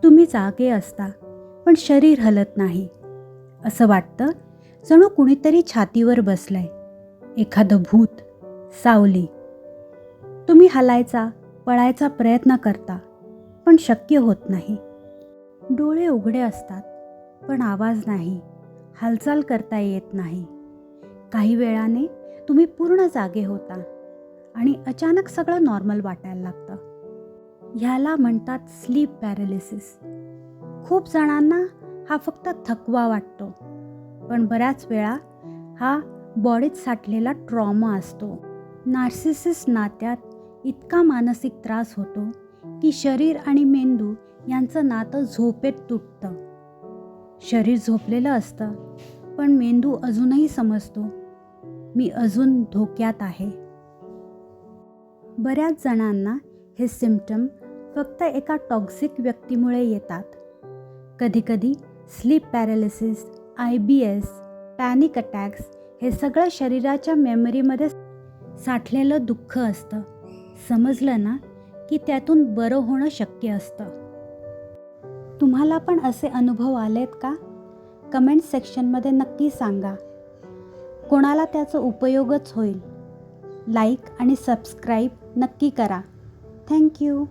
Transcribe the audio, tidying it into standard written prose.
तुम्ही जागे असता पण शरीर हलत नाही. असं वाटतं जणू कुणीतरी छातीवर बसलंय, एखादं भूत, सावली. तुम्ही हलायचा, पळायचा प्रयत्न करता पण शक्य होत नाही. डोळे उघडे असतात पण आवाज नाही, हालचाल करता येत नाही. काही वेळाने तुम्ही पूर्ण जागे होता आणि अचानक सगळं नॉर्मल वाटायला लागतं. ह्याला म्हणतात स्लीप पॅरालिसिस. खूप जणांना हा फक्त थकवा वाटतो, पण बऱ्याच वेळा हा बॉडीत साठलेला ट्रॉमा असतो. नार्सिसिस्ट नात्यात इतका मानसिक त्रास होतो की शरीर आणि मेंदू यांचं नातं झोपेत तुटतं. शरीर झोपलेलं असतं पण मेंदू अजूनही समजतो, मी अजून धोक्यात आहे. बऱ्याच जणांना हे सिम्पटम फक्त एका टॉक्सिक व्यक्तीमुळे येतात. कधीकधी sleep paralysis, IBS, panic attacks हे सगळं शरीराच्या मेमरीमध्ये साठलेलं दुःख असतं. समजलं ना की त्यातून बरं होणं शक्य असतं. तुम्हाला पण असे अनुभव आलेत का? कमेंट सेक्शनमध्ये नक्की सांगा. कोणाला त्याचा उपयोगच होईल. लाईक आणि सबस्क्राईब नक्की करा. थँक्यू.